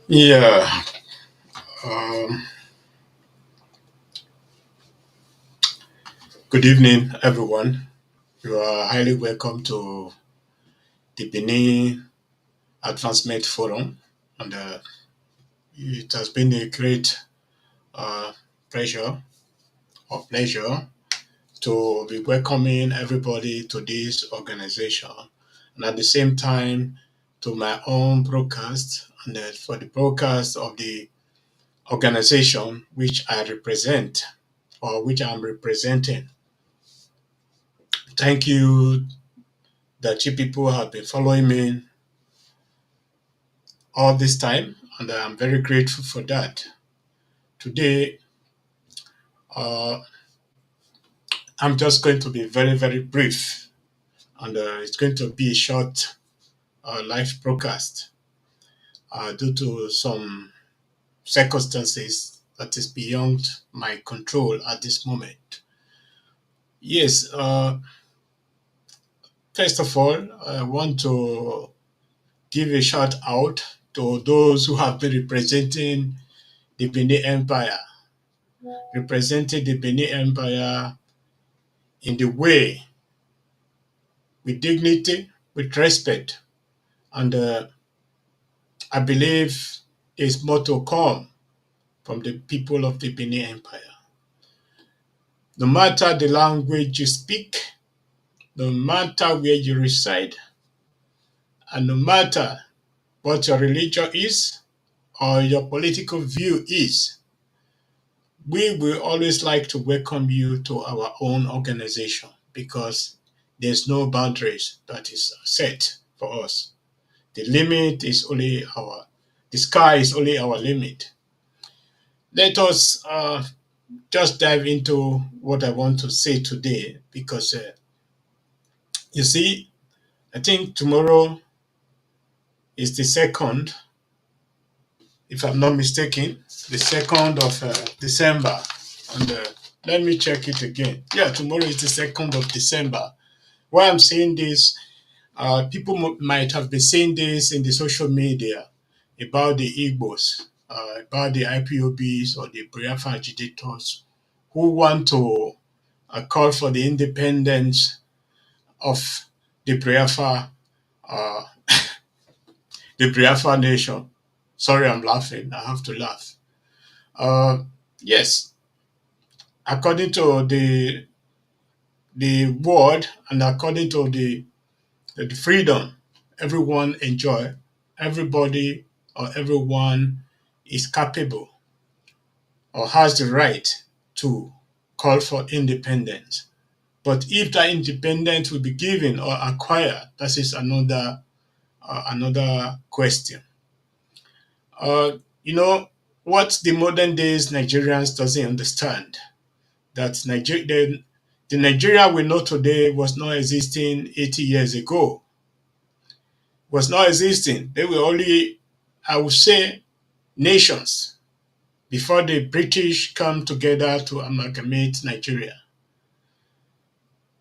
Yeah. Um, Good evening, everyone. You are highly welcome to the Benin Advancement Forum, and it has been a great uh, pleasure or pleasure to be welcoming everybody to this organization, and at the same time to my own broadcast and for the broadcast of the organization which I represent or which I'm representing. Thank you that you people have been following me all this time, and I'm very grateful for that. Today, uh, I'm just going to be very, very brief, and it's going to be a short live broadcast due to some circumstances that is beyond my control at this moment. Yes, first of all, I want to give a shout out to those who have been representing the Benin Empire, representing the Benin Empire in the way with dignity, with respect. And I believe there's more to come from the people of the Benin Empire. No matter the language you speak, no matter where you reside, and no matter what your religion is or your political view is, we will always like to welcome you to our own organization because there's no boundaries that is set for us. The limit is only the sky is only our limit. Let us just dive into what I want to say today because you see, I think tomorrow is the second, if I'm not mistaken, the 2nd of December. And let me check it again. Yeah, tomorrow is the 2nd of December. Why I'm saying this, people might have been saying this in the social media about the Igbos, about the IPOBs or the Biafra agitators who want to call for the independence of the Biafra, uh, the Biafra nation. Sorry, I'm laughing. I have to laugh. Yes, according to the word and according to the freedom everyone enjoy, everybody or everyone is capable or has the right to call for independence. But if that independence will be given or acquired, that is another question. Uh, you know what the modern days Nigerians doesn't understand that the Nigeria we know today was not existing 80 years ago. Was not existing. They were only, I would say, nations before the British come together to amalgamate Nigeria.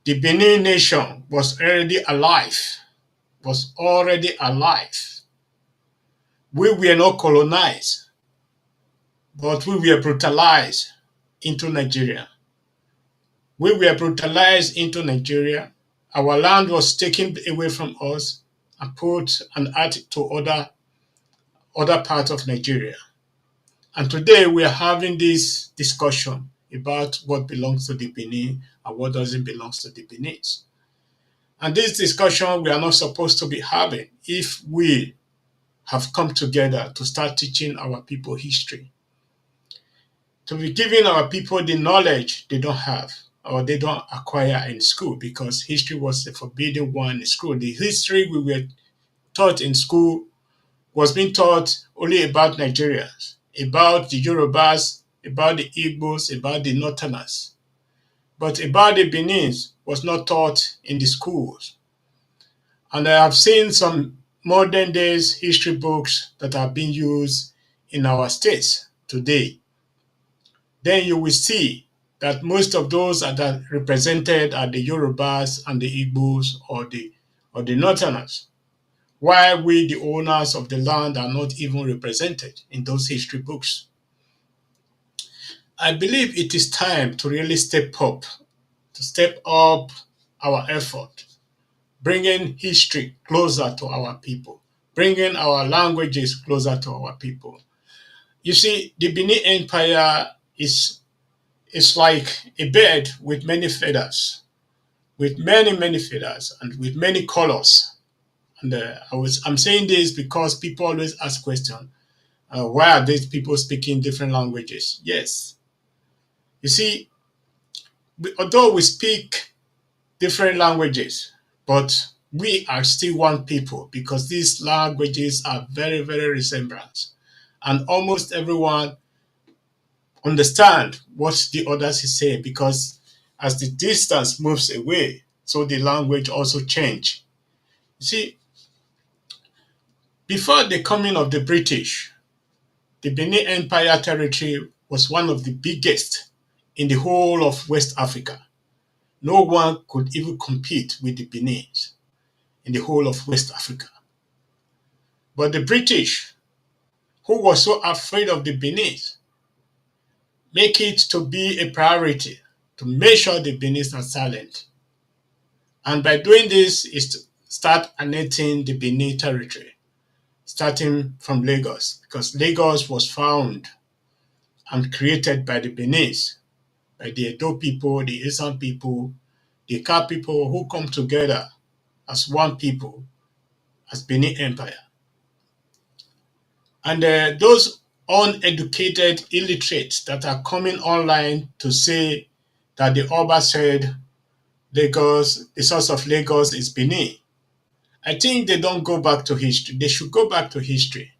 The Benin nation was already alive. We were not colonized, but we were brutalized into Nigeria. We were brutalized into Nigeria. Our land was taken away from us and put and added to other parts of Nigeria. And today we are having this discussion about what belongs to the Benin and what doesn't belong to the Benin. And this discussion we are not supposed to be having if we have come together to start teaching our people history, to be giving our people the knowledge they don't have or they don't acquire in school because history was the forbidden one in school. The history we were taught in school was being taught only about Nigerians, about the Yorubas, about the Igbos, about the Northerners. But about the Benins was not taught in the schools. And I have seen some modern days history books that are being used in our states today, then you will see that most of those that are represented are the Yorubas and the Igbos or the Northerners, while we, the owners of the land, are not even represented in those history books. I believe it is time to really step up our effort, bringing history closer to our people, bringing our languages closer to our people. You see, the Benin Empire is like a bird with many feathers, with many feathers, and with many colors. And I'm saying this because people always ask questions. Why are these people speaking different languages? Yes, you see, although we speak different languages, but we are still one people because these languages are very resemblant, and almost everyone understand what the others is saying because as the distance moves away, so the language also change. You see, before the coming of the British, the Benin Empire territory was one of the biggest in the whole of West Africa. No one could even compete with the Benins in the whole of West Africa. But the British, who were so afraid of the Benins, make it to be a priority to make sure the Benins are silent. And by doing this is to start annexing the Benin territory, starting from Lagos, because Lagos was found and created by the Benins, by the Edo people, the Isan people, the Ka people who come together as one people, as Benin Empire. And those uneducated illiterates that are coming online to say that the Oba said Lagos, the source of Lagos is Benin. I think they don't go back to history. They should go back to history.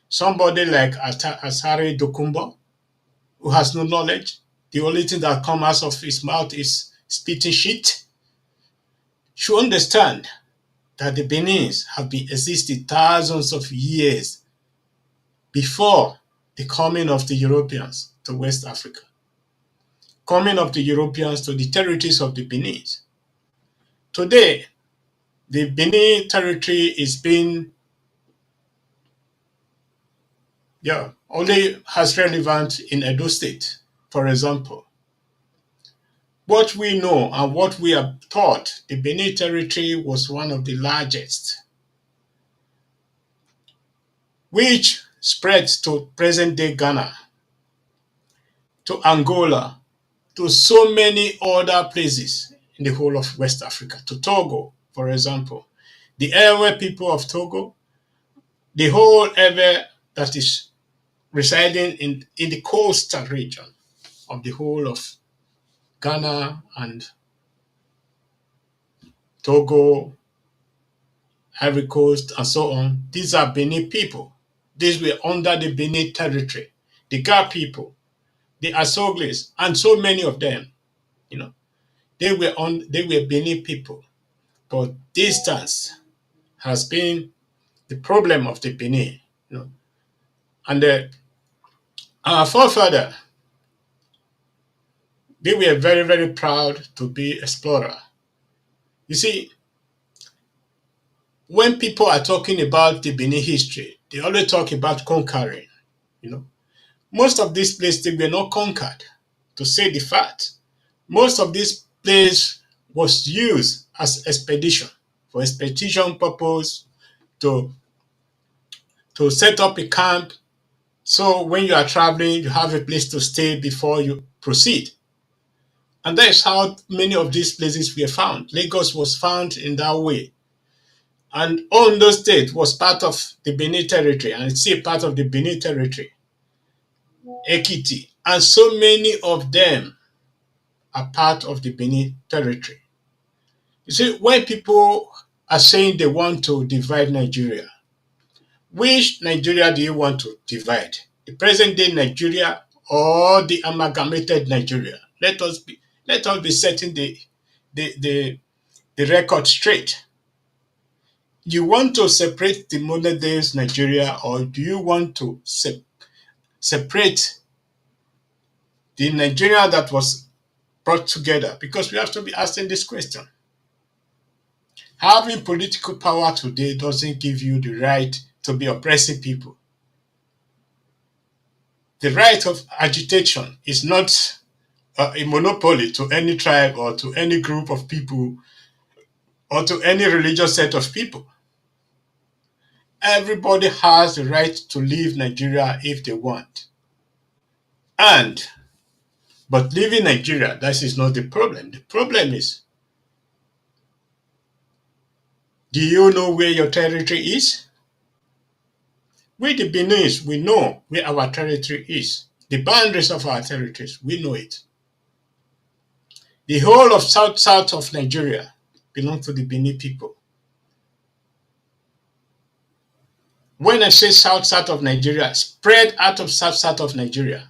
Somebody like Asare Dokumbo, who has no knowledge, the only thing that comes out of his mouth is spitting shit, should understand that the Benins have been existing thousands of years before the coming of the Europeans to West Africa, coming of the Europeans to the territories of the Benins. Today, the Benin territory is being, only has relevance in Edo State, for example. What we know and what we are taught, the Benin territory was one of the largest, which spread to present-day Ghana, to Angola, to so many other places in the whole of West Africa, to Togo, for example. The Ewe people of Togo, the whole Ewe that is residing in the coastal region of the whole of Ghana and Togo, Ivory Coast, and so on. These are Benin people. These were under the Benin territory. The Ga people, the Asogles, and so many of them, you know, they were Benin people. But distance has been the problem of the Benin, you know. And our forefather, they were very proud to be explorer. You see, when people are talking about the Benin history, they always talk about conquering, you know. Most of these places, they were not conquered, to say the fact. Most of this place was used as expedition, for expedition purpose, to, to set up a camp. So when you are traveling, you have a place to stay before you proceed. And that is how many of these places were found. Lagos was found in that way. And Ondo State was part of the Benin territory, and it's still part of the Benin territory. Ekiti, and so many of them are part of the Benin territory. You see, when people are saying they want to divide Nigeria, which Nigeria do you want to divide? The present day Nigeria or the amalgamated Nigeria? Let us be setting the record straight. You want to separate the modern days Nigeria, or do you want to separate the Nigeria that was brought together, because we have to be asking this question. Having political power today doesn't give you the right to be oppressing people. The right of agitation is not a monopoly to any tribe or to any group of people or to any religious set of people. Everybody has the right to leave Nigeria if they want. And, but leaving Nigeria, that is not the problem. The problem is, do you know where your territory is? We, the Benins, we know where our territory is. The boundaries of our territories, we know it. The whole of south of Nigeria belongs to the Benin people. When I say south of Nigeria, spread out of south of Nigeria,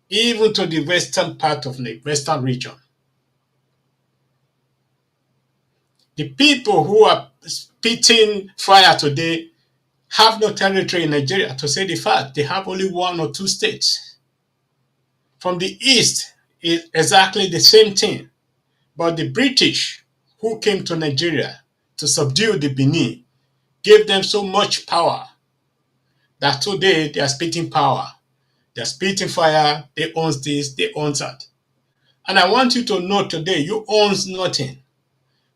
even to the western part of the western region. The people who are spitting fire today have no territory in Nigeria. To say the fact, they have only one or two states. From the east is exactly the same thing. But the British who came to Nigeria to subdue the Benin gave them so much power that today they are spitting power. They are spitting fire. They own this, they own that. And I want you to know today, you own nothing.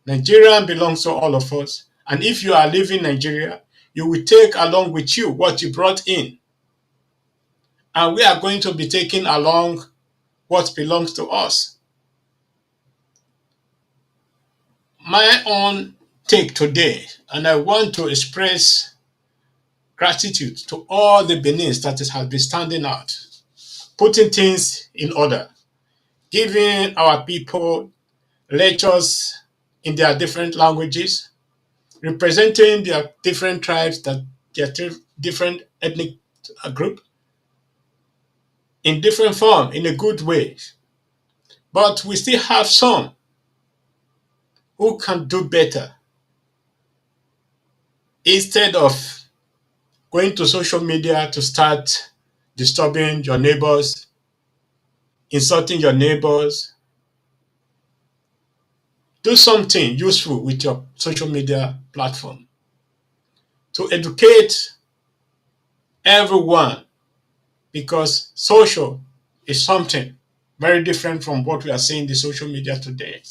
Nigeria belongs to all of us. And if you are leaving Nigeria, you will take along with you what you brought in. And we are going to be taking along what belongs to us. My own take today, and I want to express gratitude to all the Benins that have been standing out, putting things in order, giving our people lectures in their different languages, representing their different tribes, that their different ethnic group in different form, in a good way. But we still have some who can do better. Instead of going to social media to start disturbing your neighbors, insulting your neighbors, do something useful with your social media platform to educate everyone, because social is something very different from what we are seeing in the social media today.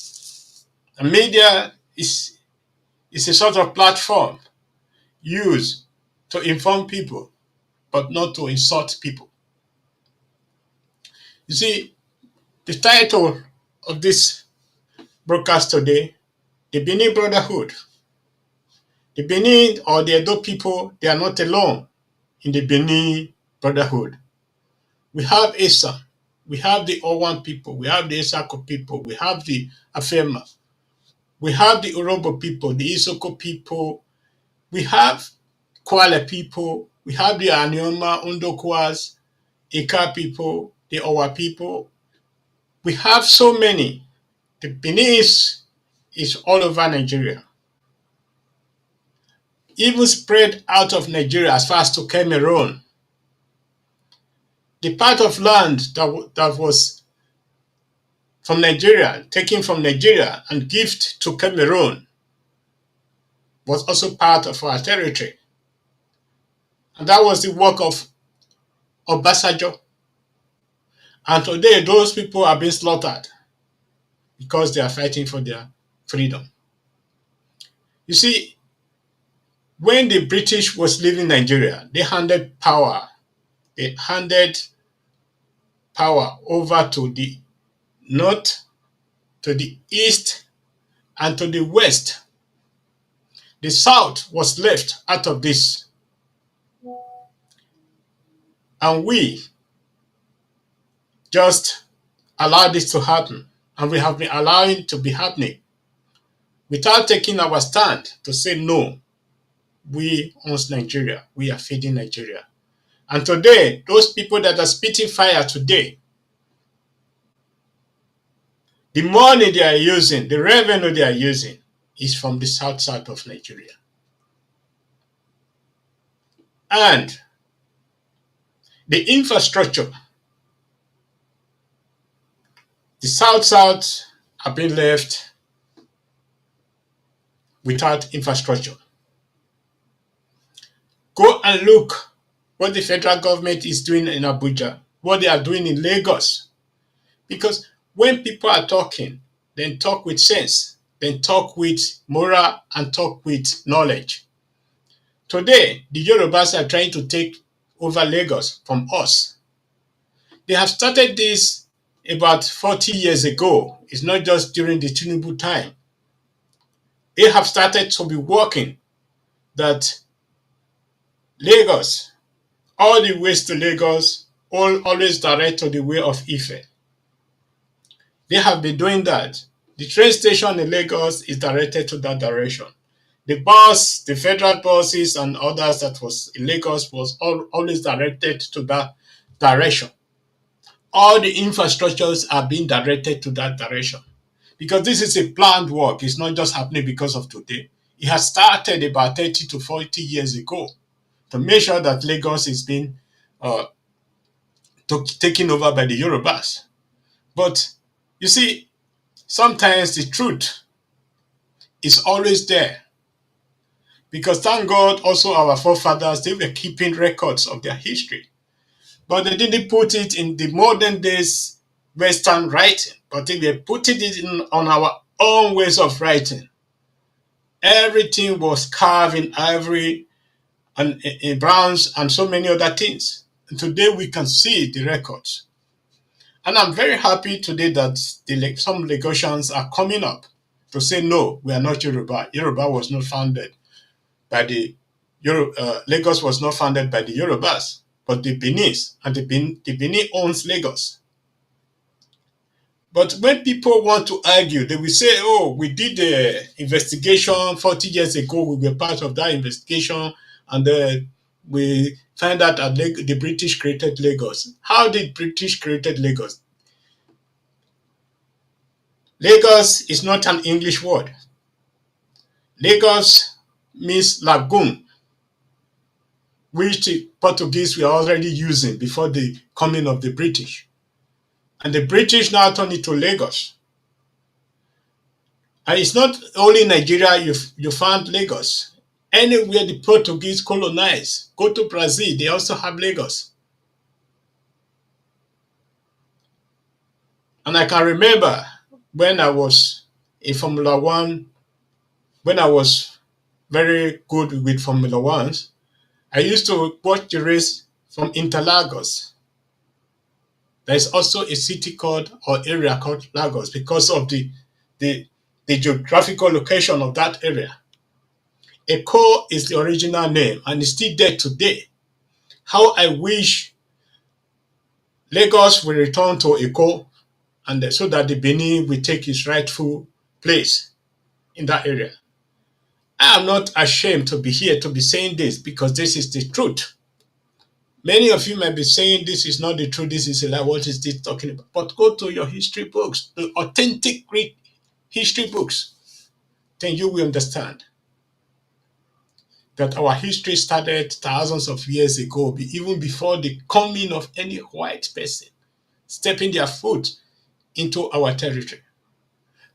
The media is a sort of platform used to inform people, but not to insult people. You see, the title of this broadcast today, the Benin Brotherhood. The Benin or the Edo people, they are not alone in the Benin Brotherhood. We have Esa, we have the Owan people, we have the Esako people, we have the Afema, we have the Urobo people, the Isoko people, we have Kwale people, we have the Anioma, Undokwas, Ika people, the Owa people. We have so many. The Benin is all over Nigeria, even spread out of Nigeria as far as to Cameroon. The part of land that was from Nigeria, taken from Nigeria and gift to Cameroon, was also part of our territory. And that was the work of Obasanjo. And today, those people are being slaughtered because they are fighting for their freedom. You see, when the British was leaving Nigeria, they handed power. They handed power over to the north, to the east, and to the west. The south was left out of this. And we just allowed this to happen. And we have been allowing it to be happening without taking our stand to say, no, we own Nigeria. We are feeding Nigeria. And today, those people that are spitting fire today, the money they are using, the revenue they are using, is from the south of Nigeria. And The infrastructure, the South have been left without infrastructure. Go and look what the federal government is doing in Abuja, what they are doing in Lagos. Because when people are talking, then talk with sense, then talk with moral and talk with knowledge. Today, the Yorubas are trying to take over Lagos from us. They have started this about 40 years ago. It's not just during the Tinubu time. They have started to be working that Lagos, all the ways to Lagos, always direct to the way of Ife. They have been doing that. The train station in Lagos is directed to that direction. The bus, the federal buses and others that was in Lagos was always directed to that direction. All the infrastructures are being directed to that direction. Because this is a planned work. It's not just happening because of today. It has started about 30 to 40 years ago to make sure that Lagos is being uh, taken over by the Yorubas. But you see, sometimes the truth is always there. Because thank God, also our forefathers, they were keeping records of their history. But they didn't put it in the modern days Western writing, but they were putting it on our own ways of writing. Everything was carved in ivory and in bronze and so many other things. And today we can see the records. And I'm very happy today that some Lagosians are coming up to say, no, we are not Yoruba. Yoruba was not founded by the Lagos was not founded by the Yorubas, but the Benins, and the Benin owns Lagos. But when people want to argue, they will say, oh, we did the investigation 40 years ago, we were part of that investigation, and we find out that the British created Lagos. How did British created Lagos? Lagos is not an English word. Lagos means lagoon, which the Portuguese were already using before the coming of the British. And the British now turned it to Lagos. And it's not only Nigeria you found Lagos. Anywhere the Portuguese colonized, go to Brazil, they also have Lagos. And I can remember when I was in Formula One, when I was very good with Formula Ones, I used to watch the race from Interlagos. There is also a city called or area called Lagos because of the, the geographical location of that area. Eko is the original name and is still there today. How I wish Lagos will return to Eko and so that the Benin will take its rightful place in that area. I am not ashamed to be here to be saying this because this is the truth. Many of you might be saying this is not the truth, this is a lie, what is this talking about? But go to your history books, the authentic Greek history books, then you will understand that our history started thousands of years ago, even before the coming of any white person stepping their foot into our territory.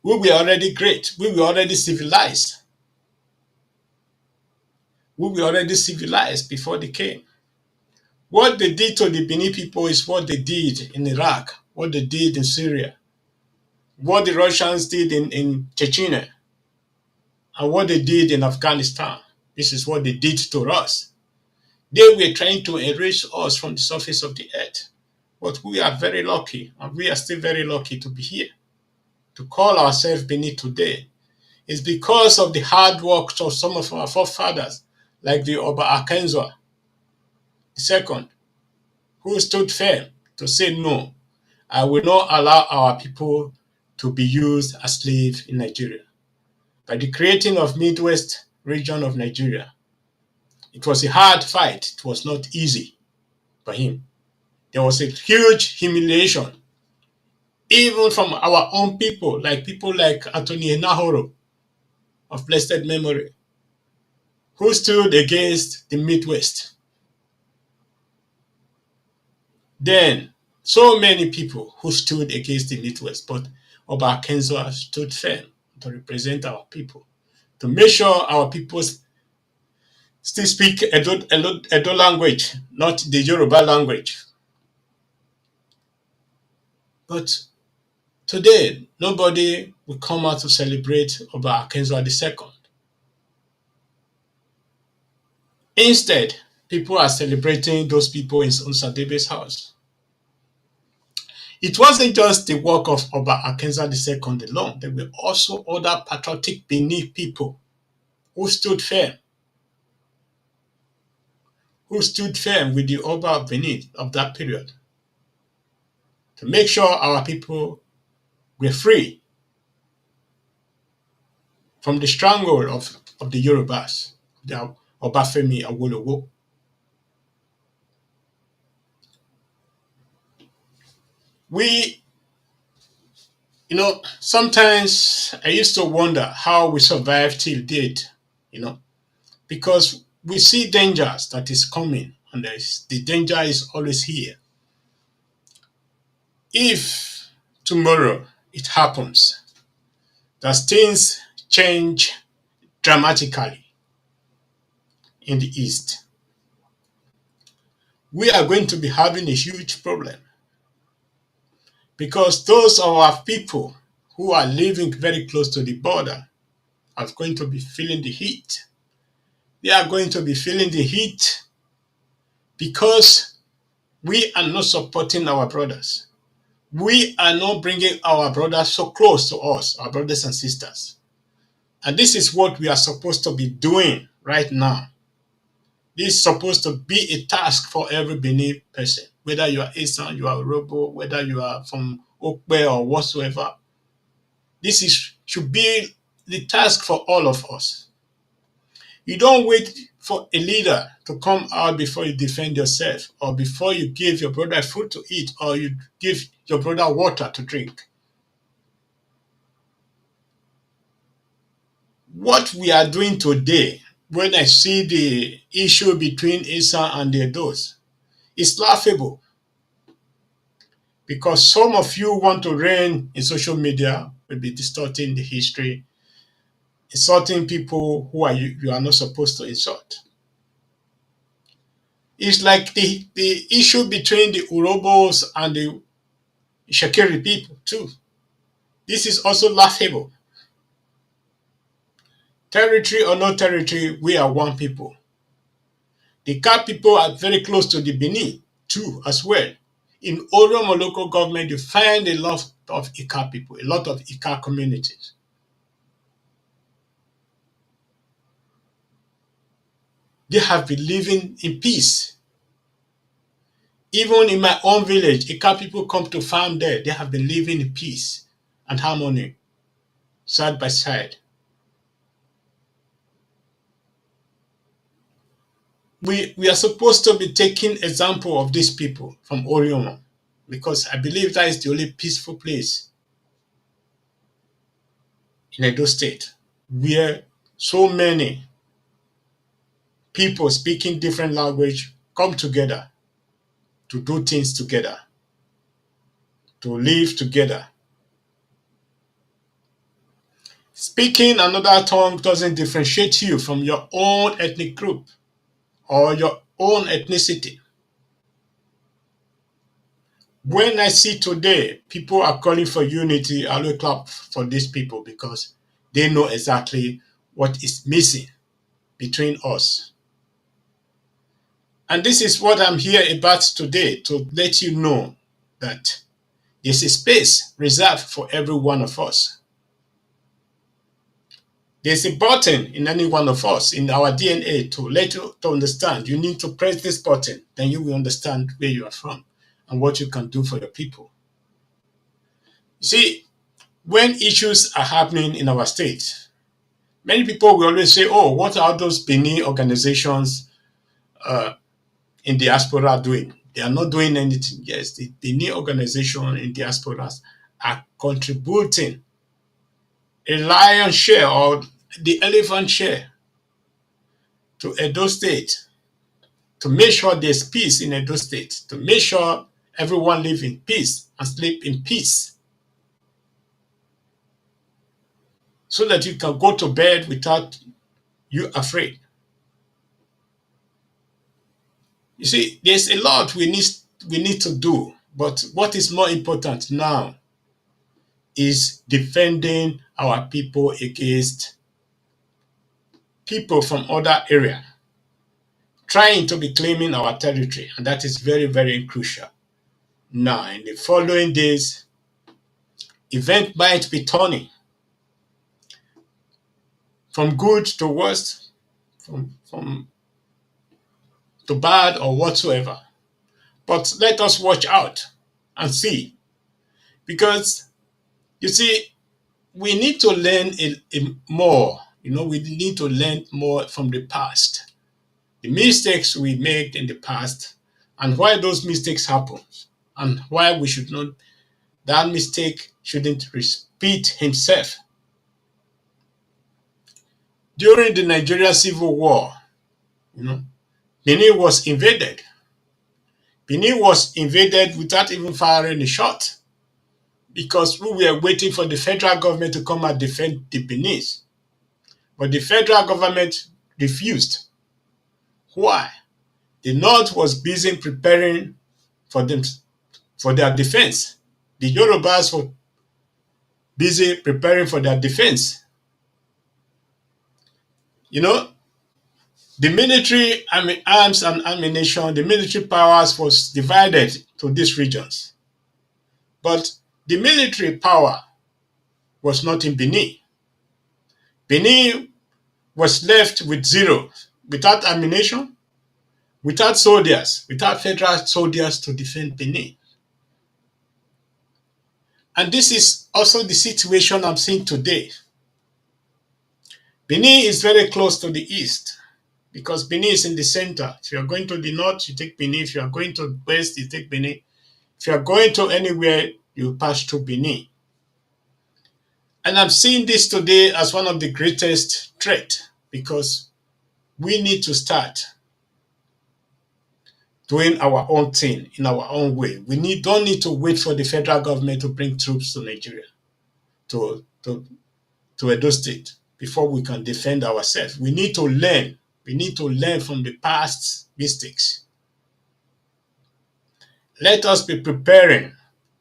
We were already great. We were already civilized. We were already civilized before they came. What they did to the Benin people is what they did in Iraq, what they did in Syria, what the Russians did in Chechnya, and what they did in Afghanistan. This is what they did to us. They were trying to erase us from the surface of the earth. But we are very lucky, and we are still very lucky to be here, to call ourselves Benin today. It's because of the hard work of some of our forefathers, like the Oba Akenzwa II, who stood firm to say, no, I will not allow our people to be used as slaves in Nigeria. By the creating of Midwest region of Nigeria, it was a hard fight. It was not easy for him. There was a huge humiliation, even from our own people like Anthony Nahoro of blessed memory, who stood against the Midwest. Then, so many people who stood against the Midwest, but Oba Akenzo stood firm to represent our people, to make sure our people still speak Edo language, not the Yoruba language. But today, nobody will come out to celebrate Oba Akenzo II. Instead, people are celebrating those people in Osadebe's house. It wasn't just the work of Oba Akenzo II alone. There were also other patriotic Benin people who stood firm, with the Oba of Benin of that period to make sure our people were free from the stranglehold of the Yorubas, the Obafemi Awolowo. We, sometimes I used to wonder how we survived till date, you know, because we see dangers that is coming, and the danger is always here. If tomorrow it happens that things change dramatically in the East, we are going to be having a huge problem because those of our people who are living very close to the border are going to be feeling the heat. They are going to be feeling the heat because we are not supporting our brothers. We are not bringing our brothers so close to us, our brothers and sisters. And this is what we are supposed to be doing right now. This is supposed to be a task for every Benin person, whether you are Isan, you are Robo, whether you are from Okpe or whatsoever. Should be the task for all of us. You don't wait for a leader to come out before you defend yourself, or before you give your brother food to eat, or you give your brother water to drink. What we are doing today, when I see the issue between Isa and the Edos, is laughable because some of you want to reign in social media, will be distorting the history, insulting people who you are not supposed to insult. It's like the issue between the Urobos and the Shakiri people too. This is also laughable. Territory or no territory, we are one people. The Ka people are very close to the Benin too as well. In Oromo local government, you find a lot of Ika people, a lot of Ika communities. They have been living in peace. Even in my own village, Ika people come to farm there. They have been living in peace and harmony, side by side. We are supposed to be taking example of these people from Oriomo because I believe that is the only peaceful place in Edo State where so many people speaking different language come together to do things together, to live together. Speaking another tongue doesn't differentiate you from your own ethnic group or your own ethnicity. When I see today people are calling for unity, I will clap for these people because they know exactly what is missing between us. And this is what I'm here about today, to let you know that there's a space reserved for every one of us. There's a button in any one of us, in our DNA, to let you to understand. You need to press this button, then you will understand where you are from and what you can do for your people. You see, when issues are happening in our state, many people will always say, oh, what are those Benin organizations in diaspora doing? They are not doing anything. Yes, the Benin organization in diasporas are contributing a lion's share or the elephant share to Edo State, to make sure there's peace in Edo State, to make sure Everyone live in peace and sleep in peace, so that you can go to bed without you afraid. You see, there's a lot we need to do, but what is more important now is defending our people against people from other area trying to be claiming our territory, and that is very, very crucial. Now, in the following days, event might be turning from good to worse, from to bad or whatsoever. But let us watch out and see, because you see, we need to learn more. We need to learn more from the past, the mistakes we made in the past, and why those mistakes happen, and why we should not that mistake shouldn't repeat himself. During the Nigerian Civil War, you know, Benin was invaded. Benin was invaded without even firing a shot, because we were waiting for the federal government to come and defend the Benin. But the federal government refused. Why? The North was busy preparing for them for their defense. The Yorubas were busy preparing for their defense. You know, the military arms and ammunition, the military powers was divided to these regions. But the military power was not in Benin. Benin was left with zero, without ammunition, without soldiers, without federal soldiers to defend Benin. And this is also the situation I'm seeing today. Benin is very close to the east, because Benin is in the center. If you are going to the north, you take Benin. If you are going to the west, you take Benin. If you are going to anywhere, you pass through Benin. And I'm seeing this today as one of the greatest threats, because we need to start doing our own thing in our own way. We don't need to wait for the federal government to bring troops to Nigeria, to Edo State, before we can defend ourselves. We need to learn. We need to learn from the past mistakes. Let us be preparing,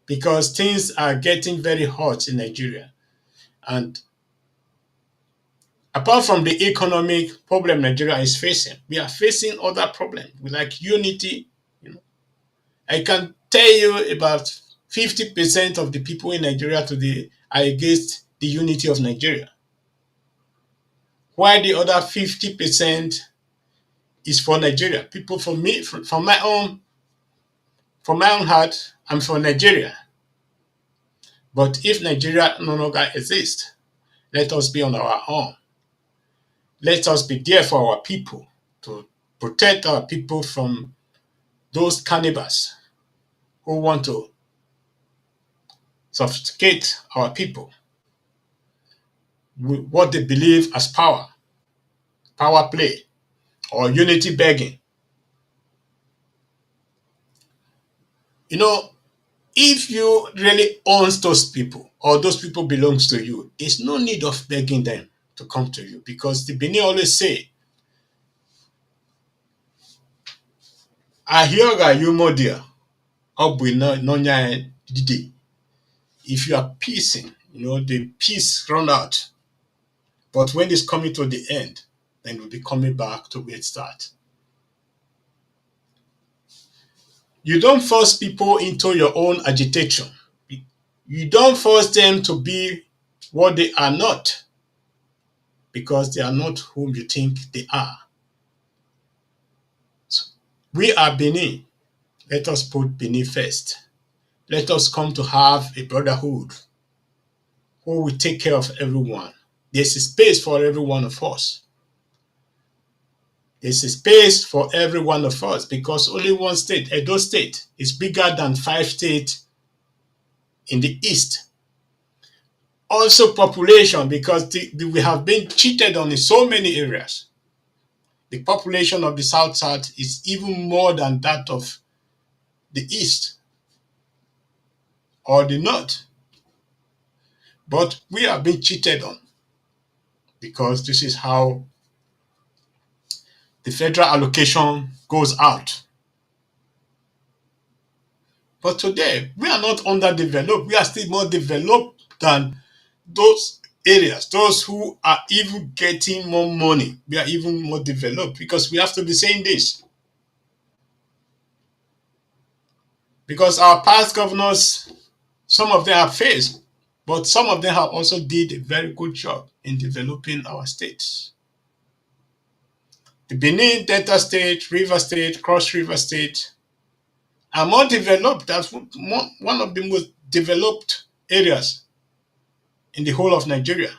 because things are getting very hot in Nigeria. And apart from the economic problem Nigeria is facing, we are facing other problems like unity. I can tell you about 50% of the people in Nigeria today are against the unity of Nigeria, while the other 50% is for Nigeria. People, for me, from my own heart, I'm for Nigeria. But if Nigeria no longer exists, let us be on our own. Let us be there for our people, to protect our people from those cannibals who want to sophisticate our people with what they believe as power play, or unity begging. If you really own those people, or those people belongs to you, there's no need of begging them to come to you, because the Benin always say, "Ahioga yumodia, obwina nonya didi." If you are peacing, the peace run out. But when it's coming to the end, then we'll be coming back to where it starts. You don't force people into your own agitation. You don't force them to be what they are not, because they are not whom you think they are. So we are Benin. Let us put Benin first. Let us come to have a brotherhood who will take care of everyone. There's a space for every one of us. There's a space for every one of us, because only one state, Edo State, is bigger than 5 states in the east. Also population, because we have been cheated on in so many areas. The population of the South is even more than that of the East. or the North. But we are being cheated on because this is how the federal allocation goes out. But today, we are not underdeveloped. We are still more developed than those areas, those who are even getting more money. We are even more developed because we have to be saying this. Because our past governors, some of them have failed, but some of them have also did a very good job in developing our states. The Benin Delta State, River State, Cross River State are more developed. That's one of the most developed areas in the whole of Nigeria.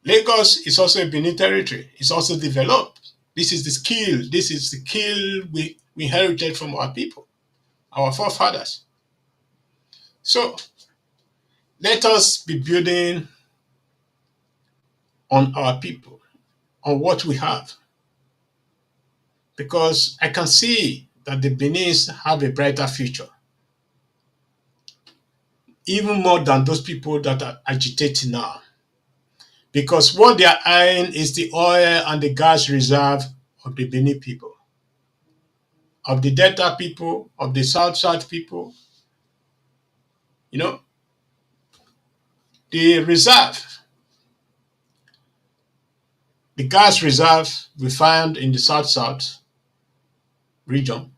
Lagos is also a Benin territory. It's also developed. This is the skill. This is the skill we inherited from our people, our forefathers. So let us be building on our people, on what we have. Because I can see that the Benins have a brighter future, even more than those people that are agitating now. Because what they are eyeing is the oil and the gas reserve of the Benin people, of the Delta people, of the South people. You know, the reserve, the gas reserve we find in the South region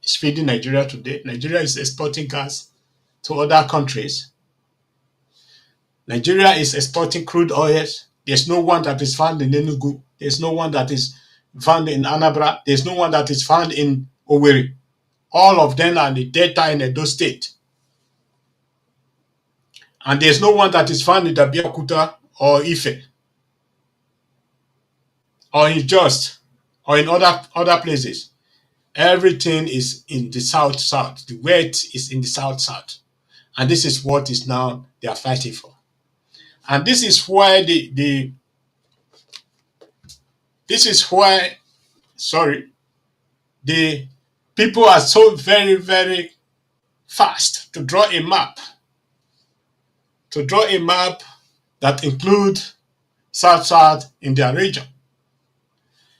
is feeding Nigeria today. Nigeria is exporting gas to other countries. Nigeria is exporting crude oils. There's no one that is found in Enugu. There's no one that is found in Anambra. There's no one that is found in Owerri. All of them are in the Delta in Edo State. And there's no one that is found in Abeokuta or Ife or in Just or in other places. Everything is in the South. The wealth is in the South. And this is what is now they are fighting for. And this is why the people are so very, very fast to draw a map. That includes South in their region.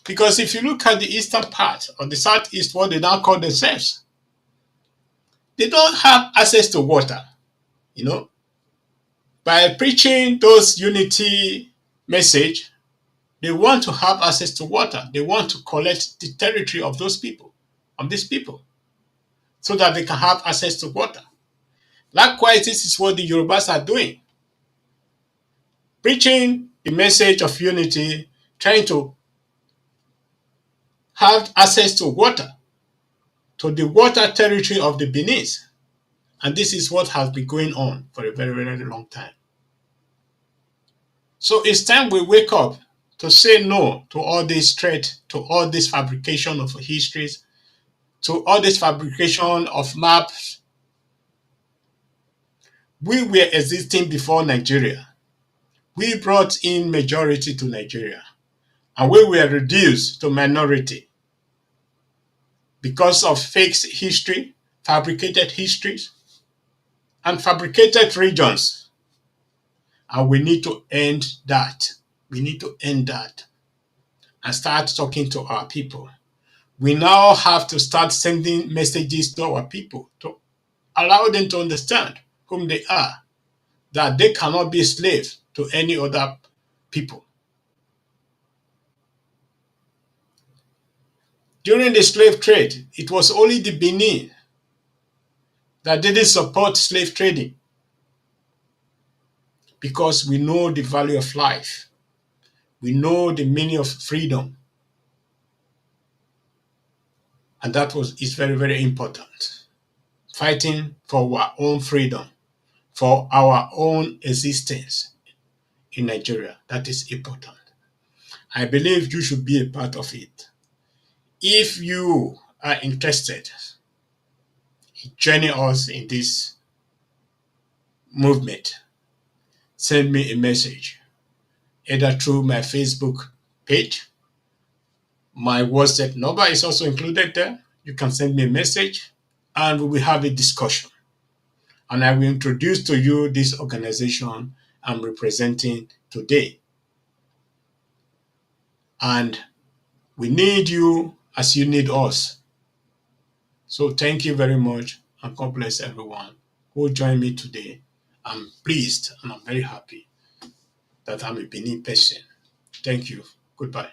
Because if you look at the eastern part of the Southeast, what they now call themselves, they don't have access to water. By preaching those unity message, they want to have access to water. They want to collect the territory of these people, so that they can have access to water. Likewise, this is what the Yorubas are doing. Preaching the message of unity, trying to have access to water, to the water territory of the Benins. And this is what has been going on for a very, very long time. So it's time we wake up to say no to all this threat, to all this fabrication of histories, to all this fabrication of maps. We were existing before Nigeria. We brought in majority to Nigeria, and we were reduced to minority because of fake history, fabricated histories, and fabricated regions. And we need to end that. We need to end that and start talking to our people. We now have to start sending messages to our people to allow them to understand whom they are, that they cannot be slaves to any other people. During the slave trade, it was only the Benin that didn't support slave trading, because we know the value of life. We know the meaning of freedom. And that is very, very important. Fighting for our own freedom, for our own existence in Nigeria. That is important. I believe you should be a part of it. If you are interested in joining us in this movement, send me a message, either through my Facebook page. My WhatsApp number is also included there. You can send me a message. and we will have a discussion. And I will introduce to you this organization I'm representing today. And we need you as you need us. So thank you very much, and God bless everyone who joined me today. I'm pleased and I'm very happy that I'm a Benin person. Thank you. Goodbye.